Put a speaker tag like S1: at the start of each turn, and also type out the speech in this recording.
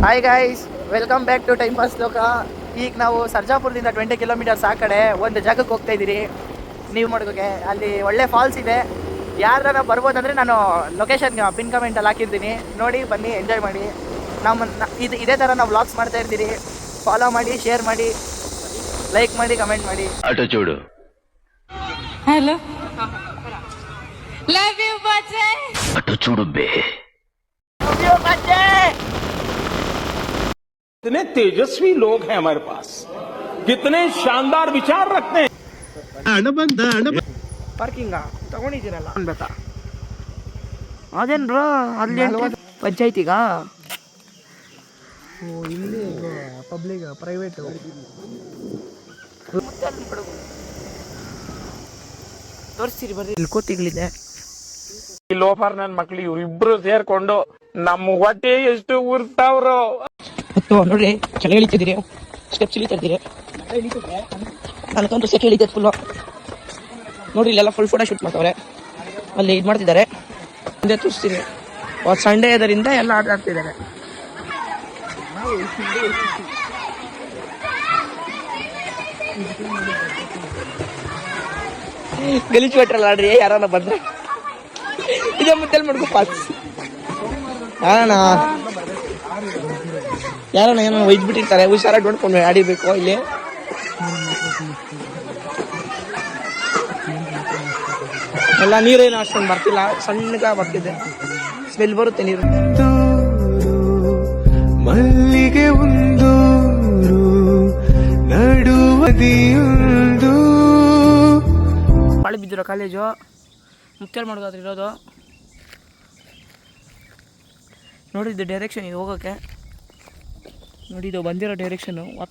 S1: Hi guys, welcome back to time pass ಲೋಕ. ಈಗ ನಾವು ಸರ್ಜಾಪುರದಿಂದ 20 ಕಿಲೋಮೀಟರ್ಸ್ ಆ ಕಡೆ ಒಂದು ಜಾಗಕ್ಕೆ ಹೋಗ್ತಾ ಇದ್ದೀರಿ. ನೀವು ಮಾಡೋಕ್ಕೆ ಅಲ್ಲಿ ಒಳ್ಳೆ ಫಾಲ್ಸ್ ಇದೆ. ಯಾರಾರ ಬರ್ಬೋದಂದರೆ ನಾನು ಲೊಕೇಶನ್ ಪಿನ್ ಕಮೆಂಟಲ್ಲಿ ಹಾಕಿರ್ತೀನಿ, ನೋಡಿ ಬನ್ನಿ, ಎಂಜಾಯ್ ಮಾಡಿ. ಇದೇ ಥರ ನಾವು ವ್ಲಾಗ್ಸ್ ಮಾಡ್ತಾ ಇರ್ತೀರಿ. ಫಾಲೋ ಮಾಡಿ, ಶೇರ್ ಮಾಡಿ, ಲೈಕ್ ಮಾಡಿ, ಕಮೆಂಟ್ ಮಾಡಿ.
S2: ಅಟೋ ಚೂಡು.
S3: हेलो लव यू बच्चे
S2: अटो चूड़ू बे.
S4: कितने तेजस्वी लोग हैं हमारे पास, कितने शानदार विचार रखते हैं.
S1: ಪಾರ್ಕಿಂಗ ತಗೊಂಡಿದ್ದೀರಲ್ಲ ಅನ್ಬೇಕಾ? ಅದೇನು ಬ್ರೋ, ಅಲ್ಲಿ ಪಂಚಾಯತಿಗ? ಓ, ಇಲ್ಲಿ ಪಬ್ಲಿಕ್ ಪ್ರೈವೇಟು. ತೋರಿಸ್ತೀರಿ ಬರ್ರಿ. ಇಲ್ಲಿ ಕೋತಿಗಳಿದೆ.
S4: ಈ ಲೋಫರ್ ನನ್ನ ಮಕ್ಳು ಇವ್ರಿಬ್ರು ಸೇರ್ಕೊಂಡು ನಮ್ಮ ಹೊಟ್ಟೆ ಎಷ್ಟು ಉರ್ತಾವ್ರು.
S1: ನೋಡಿ, ಚೆನ್ನಾಗಿ ಇಳಿತಿದ್ದೀರಿ, ಸ್ಟೆಪ್ಸ್ ಇಳಿತಾ ಇದ್ದೀರಿ. ನನಗಂತೂ ಸೆಕೆ ಇಳಿತೈತೆ ಫುಲ್ಲು. ನೋಡ್ರಿ, ಇಲ್ಲೆಲ್ಲ ಫುಲ್ ಫೋಟೋ ಶೂಟ್ ಮಾಡ್ತವ್ರೆ. ಅಲ್ಲಿ ಇದು ಮಾಡ್ತಿದ್ದಾರೆ. ಮುಂದೆ ತೋರಿಸ್ತೀನಿ. ಸಂಡೇ ಇದರಿಂದ ಎಲ್ಲ ಆಟ ಆಡ್ತಿದ್ದಾರೆ. ಗಲೀಜು ಬಿಟ್ರಲ್ಲ ಆಡ್ರಿ, ಯಾರನ್ನ ಬಂದ್ರೆ ಇದೇ ಮುದ್ದೆಲ್ಲಿ ಮಾಡ್ಕೊ ಪಾಸ್. ಯಾರಣ್ಣ ಏನೋ ಒಯ್ದು ಬಿಟ್ಟಿರ್ತಾರೆ. ಹುಷಾರಾಗಿ ನೋಡ್ಕೊಂಡು ಆಡಿಬೇಕು. ಇಲ್ಲಿ ಎಲ್ಲ ನೀರೇನು ಅಷ್ಟೊಂದು ಬರ್ತಿಲ್ಲ, ಸಣ್ಣಗ ಬರ್ತಿದೆ. ಸ್ಮೆಲ್ ಬರುತ್ತೆ ನೀರು.
S5: ಮಲ್ಲಿಗೆ ಒಂದೂರು ನಡುವದಿಯೊಂದು.
S1: ಪಾಳಿ ಬಿದ್ದಿರೋ ಕಾಲೇಜು ಮುಕ್ತೇಲ್ ಮಾಡೋದಾದ್ರೆ ಇರೋದು. ನೋಡಿದ್ದು ಡೈರೆಕ್ಷನ್ ಇದು ಹೋಗೋಕ್ಕೆ. ನೋಡಿ, ಇದು ಬಂದಿರೋ ಡೈರೆಕ್ಷನು ವಾಪಸ್